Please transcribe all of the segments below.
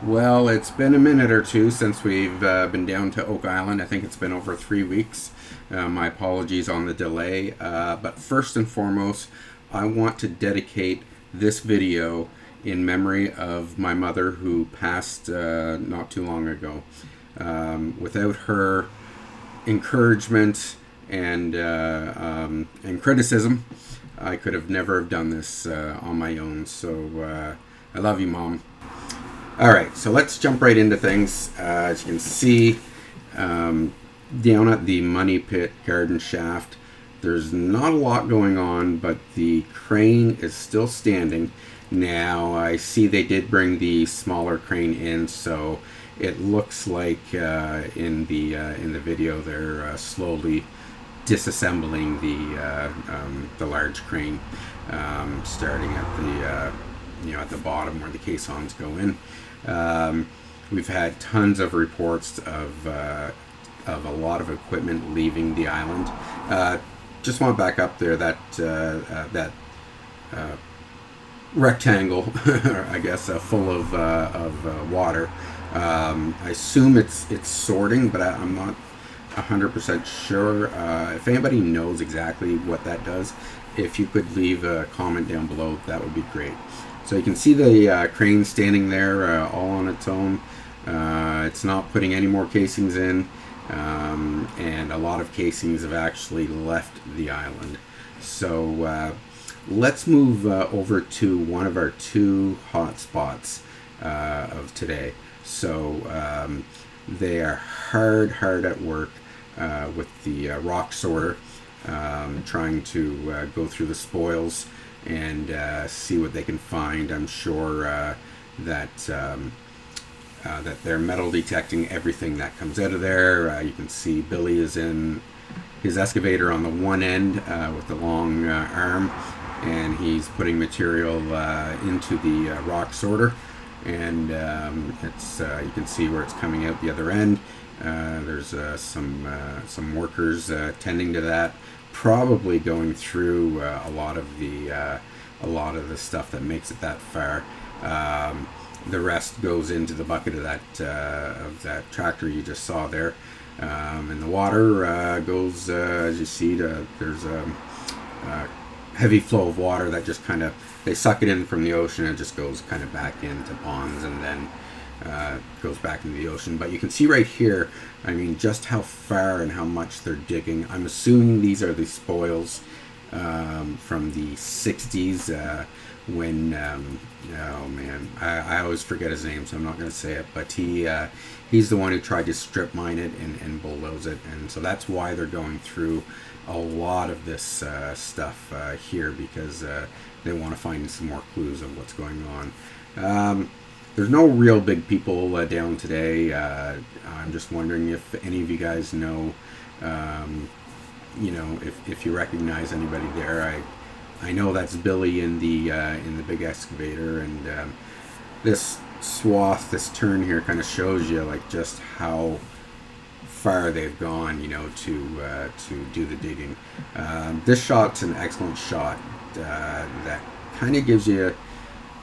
Well, it's been a minute or two since we've been down to Oak Island. I think it's been over 3 weeks. My apologies on the delay. But first and foremost, I want to dedicate this video in memory of my mother who passed not too long ago. Without her encouragement and criticism, I could have never have done this on my own. So I love you, Mom. All right, so let's jump right into things. As you can see, down at the Money Pit garden shaft, there's not a lot going on, but the crane is still standing. Now, I see they did bring the smaller crane in, so it looks like in the video they're slowly disassembling the large crane, starting at at the bottom where the caissons go in. We've had tons of reports of a lot of equipment leaving the island. Just want to back up there that rectangle, I guess, full of water. I assume it's sorting, but I'm not 100% sure. If anybody knows exactly what that does, if you could leave a comment down below, that would be great. So you can see the crane standing there all on its own. It's not putting any more casings in, and a lot of casings have actually left the island. So let's move over to one of our two hot spots of today. So they are hard at work with the rock sorter, trying to go through the spoils and see what they can find. I'm sure that they're metal detecting everything that comes out of there. You can see Billy is in his excavator on the one end with the long arm, and he's putting material into the rock sorter. And it's you can see where it's coming out the other end. There's some workers tending to that, probably going through a lot of the stuff that makes it that far. The rest goes into the bucket of that tractor you just saw there, and the water goes as you see. There's a heavy flow of water that just kind of, they suck it in from the ocean and it just goes kind of back into ponds and then goes back into the ocean. But you can see right here, I mean, just how far and how much they're digging. I'm assuming these are the spoils from the 60s when oh man, I always forget his name, so I'm not going to say it, but he's the one who tried to strip mine it and bulldoze it, and so that's why they're going through a lot of this stuff here, because they want to find some more clues of what's going on. There's no real big people down today. I'm just wondering if any of you guys know, if you recognize anybody there. I know that's Billy in the big excavator, and this swath, this turn here, kind of shows you like just how far they've gone, to do the digging. This shot's an excellent shot that kind of gives you,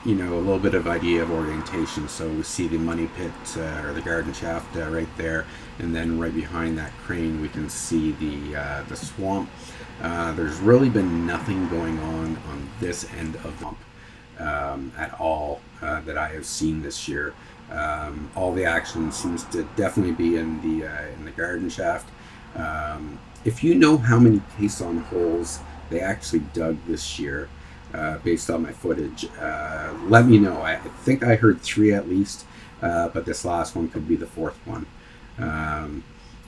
a little bit of idea of orientation. So we see the money pit or the garden shaft right there, and then right behind that crane we can see the swamp. There's really been nothing going on this end of the swamp at all that I have seen this year. All the action seems to definitely be in the garden shaft. If you know how many caisson holes they actually dug this year, based on my footage, let me know. I think I heard 3 at least, but this last one could be the 4th one.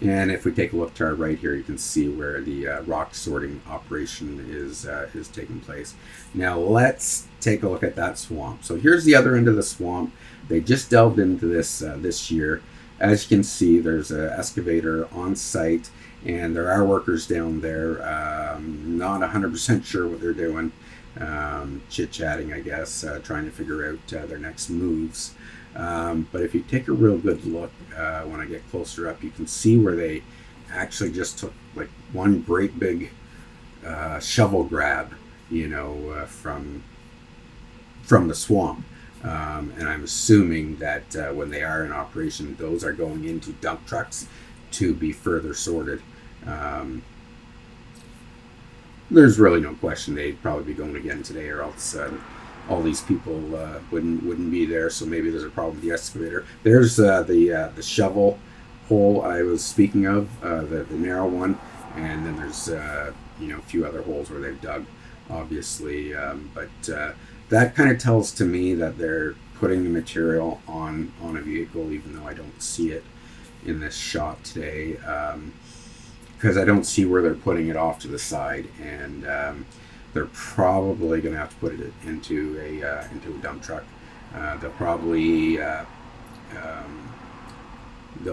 And if we take a look to our right here, you can see where the rock sorting operation is taking place. Now let's take a look at that swamp. So here's the other end of the swamp. They just delved into this year. As you can see, there's an excavator on site, and there are workers down there. Not 100% sure what they're doing. Chit-chatting, I guess, trying to figure out their next moves. But if you take a real good look, when I get closer up, you can see where they actually just took like one great big shovel grab, from the swamp. And I'm assuming that when they are in operation, those are going into dump trucks to be further sorted. There's really no question they'd probably be going again today, or else all these people wouldn't be there. So maybe there's a problem with the excavator. There's the shovel hole I was speaking of, the narrow one, and then there's a few other holes where they've dug, obviously. But that kind of tells to me that they're putting the material on a vehicle, even though I don't see it in this shot today. Because I don't see where they're putting it off to the side, and they're probably going to have to put it into a dump truck. They'll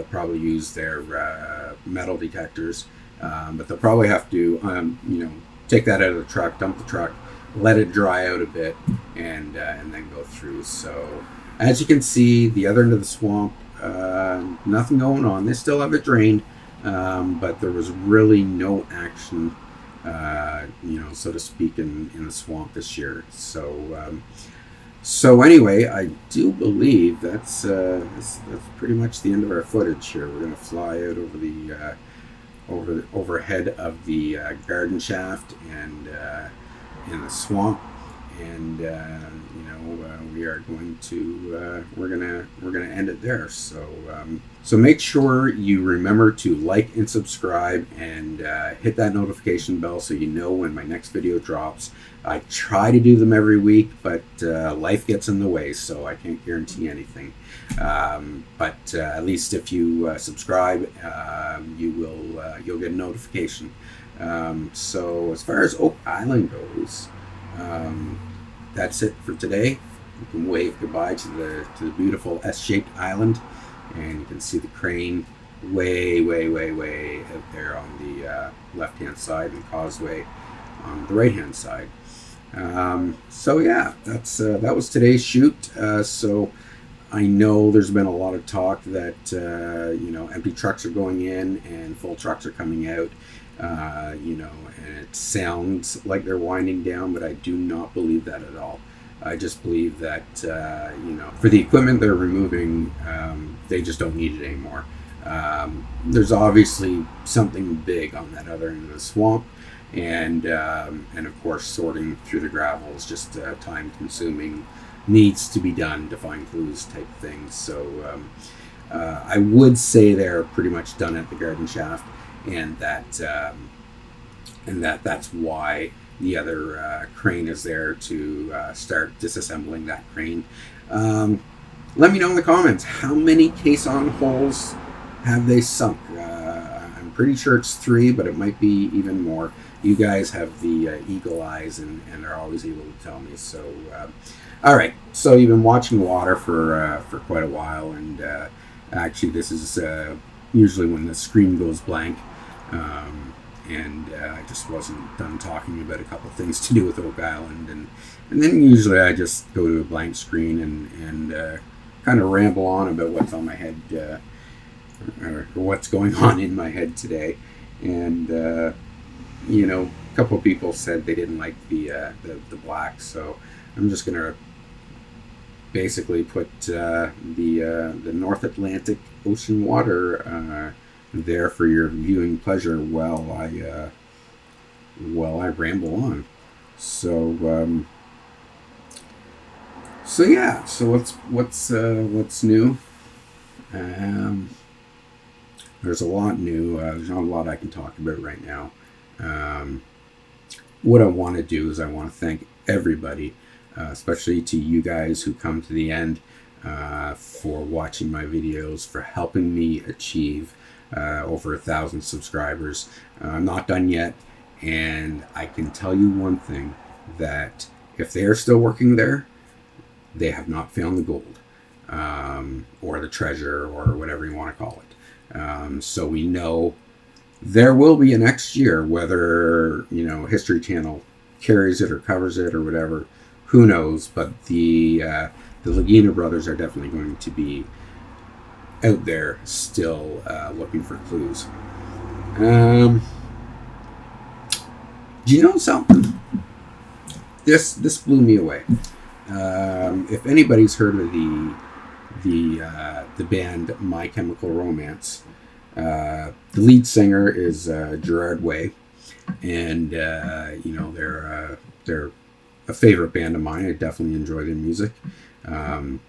probably use their metal detectors, but they'll probably have to take that out of the truck, dump the truck, let it dry out a bit, and then go through. So as you can see, the other end of the swamp, nothing going on. They still have it drained. But there was really no action, so to speak, in the swamp this year. So anyway, I do believe that's pretty much the end of our footage here. We're going to fly out over the overhead of the garden shaft and in the swamp, and we are going to we're gonna end it there. So make sure you remember to like and subscribe, and hit that notification bell so you know when my next video drops. I try to do them every week, but life gets in the way, so I can't guarantee anything. But at least if you subscribe, you'll get a notification. So as far as Oak Island goes, that's it for today. You can wave goodbye to the beautiful S-shaped island, and you can see the crane way out there on the left-hand side, and the causeway on the right-hand side. So yeah, that was today's shoot. So I know there's been a lot of talk that empty trucks are going in and full trucks are coming out. And it sounds like they're winding down, but I do not believe that at all. I just believe that, for the equipment they're removing, they just don't need it anymore. There's obviously something big on that other end of the swamp, and of course sorting through the gravel is just time consuming, needs to be done to find clues type things. So I would say they're pretty much done at the garden shaft, and that's why the other crane is there to start disassembling that crane. Let me know in the comments, how many caisson holes have they sunk? I'm pretty sure it's 3, but it might be even more. You guys have the eagle eyes, and they're always able to tell me. So all right, so you've been watching water for quite a while, and actually this is usually when the screen goes blank. And I just wasn't done talking about a couple of things to do with Oak Island, and then usually I just go to a blank screen and kind of ramble on about what's on my head, or what's going on in my head today. And a couple of people said they didn't like the black, so I'm just gonna basically put the North Atlantic Ocean water there for your viewing pleasure while I ramble on. So yeah. So what's new? There's a lot new. There's not a lot I can talk about right now. What I want to do is I want to thank everybody, especially to you guys who come to the end, for watching my videos, for helping me achieve over 1,000 subscribers. I'm not done yet, and I can tell you one thing, that if they are still working there, they have not found the gold, or the treasure, or whatever you want to call it. So we know there will be a next year, whether History Channel carries it or covers it or whatever, who knows, but the Lagina brothers are definitely going to be out there still looking for clues. Do you know something? This blew me away. If anybody's heard of the band My Chemical Romance, the lead singer is Gerard Way, and they're a favorite band of mine. I definitely enjoy their music, and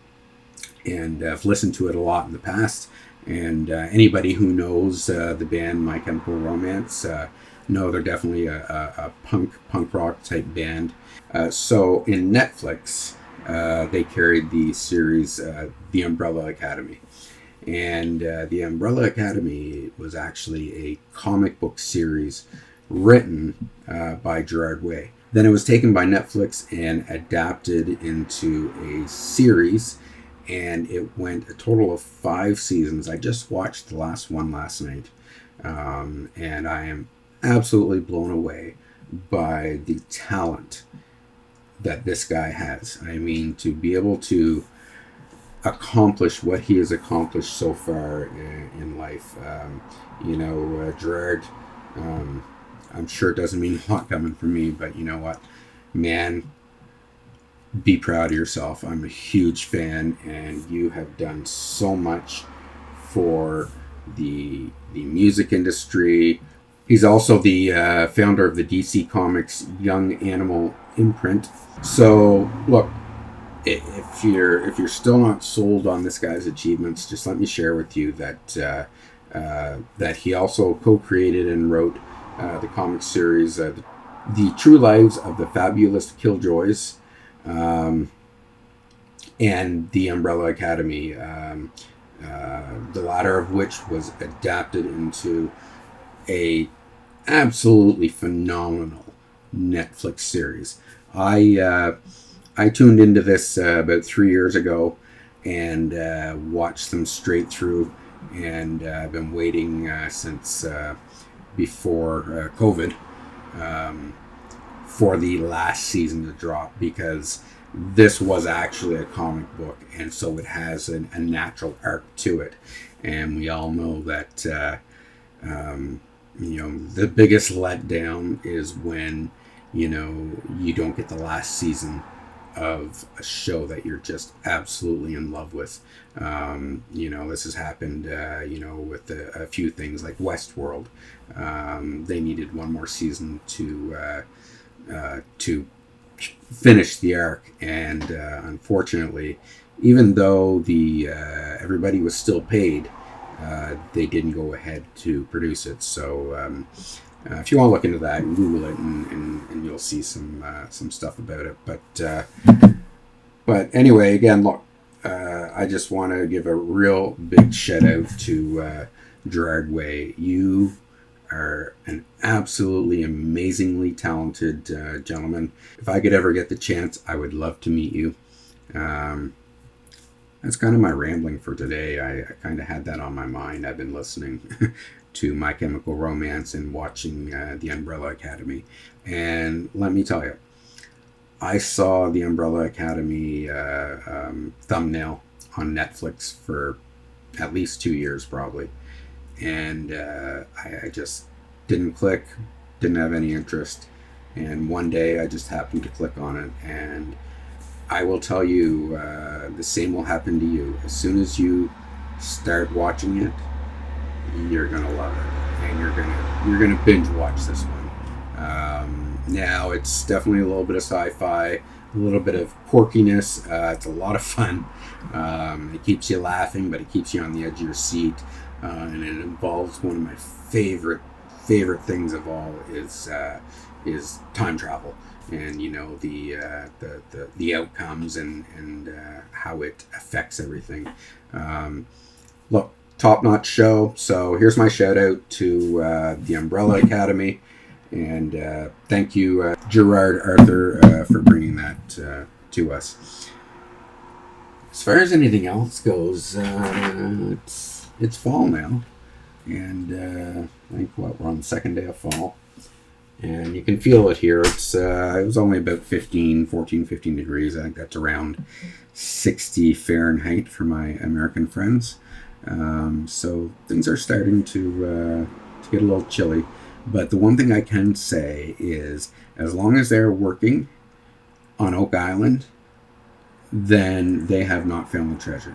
I've listened to it a lot in the past. And anybody who knows the band My Chemical Romance know they're definitely a punk rock type band. So in Netflix, they carried the series The Umbrella Academy. And The Umbrella Academy was actually a comic book series written by Gerard Way. Then it was taken by Netflix and adapted into a series, and it went a total of 5 seasons. I just watched the last one last night, and I am absolutely blown away by the talent that this guy has. I mean, to be able to accomplish what he has accomplished so far in life. Gerard, I'm sure it doesn't mean a lot coming from me, but you know what, man, be proud of yourself. I'm a huge fan, and you have done so much for the music industry. He's also the founder of the DC Comics Young Animal imprint. So look, if you're still not sold on this guy's achievements, just let me share with you that that he also co-created and wrote the comic series The True Lives of the Fabulous Killjoys, and The Umbrella Academy, the latter of which was adapted into a absolutely phenomenal Netflix series. I tuned into this about 3 years ago and watched them straight through, and I've been waiting since before COVID for the last season to drop, because this was actually a comic book, and so it has a natural arc to it. And we all know that the biggest letdown is when you don't get the last season of a show that you're just absolutely in love with. This has happened with a few things like Westworld. They needed one more season to finish the arc, and unfortunately, even though the everybody was still paid, they didn't go ahead to produce it. So if you want to look into that, Google it, and you'll see some stuff about it. But anyway, again, look, I just want to give a real big shout out to Gerard Way. You are an absolutely amazingly talented gentleman. If I could ever get the chance, I would love to meet you. That's kind of my rambling for today. I kind of had that on my mind. I've been listening to My Chemical Romance and watching The Umbrella Academy. And let me tell you, I saw The Umbrella Academy thumbnail on Netflix for at least 2 years probably. And I just didn't click, didn't have any interest. And one day I just happened to click on it, and I will tell you, the same will happen to you. As soon as you start watching it, you're gonna love it, and you're gonna binge watch this one. Now it's definitely a little bit of sci-fi, a little bit of quirkiness. It's a lot of fun. It keeps you laughing, but it keeps you on the edge of your seat, and it involves one of my favorite things of all is time travel, and the outcomes and how it affects everything. Look, top-notch show. So here's my shout out to the Umbrella Academy, and thank you, Gerard Arthur, for bringing that to us. As far as anything else goes, it's fall now, and I think we're on the second day of fall, and you can feel it here. It was only about 15 degrees. I think that's around 60 Fahrenheit for my American friends. So things are starting to get a little chilly. But the one thing I can say is, as long as they're working on Oak Island, then they have not found the treasure.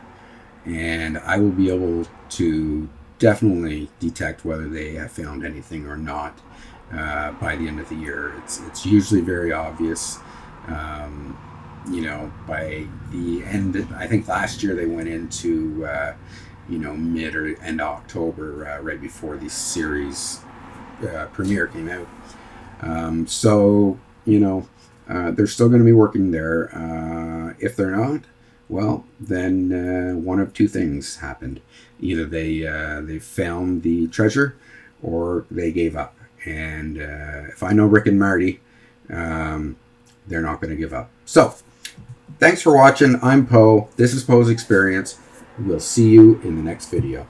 And I will be able to definitely detect whether they have found anything or not by the end of the year. It's usually very obvious. By the end, I think last year they went into mid or end of October, right before the series premiere came out. They're still going to be working there. If they're not, well, then one of two things happened: either they found the treasure, or they gave up. And if I know Rick and Marty, they're not going to give up. So, thanks for watching. I'm Poe. This is Poe's Experience. We'll see you in the next video.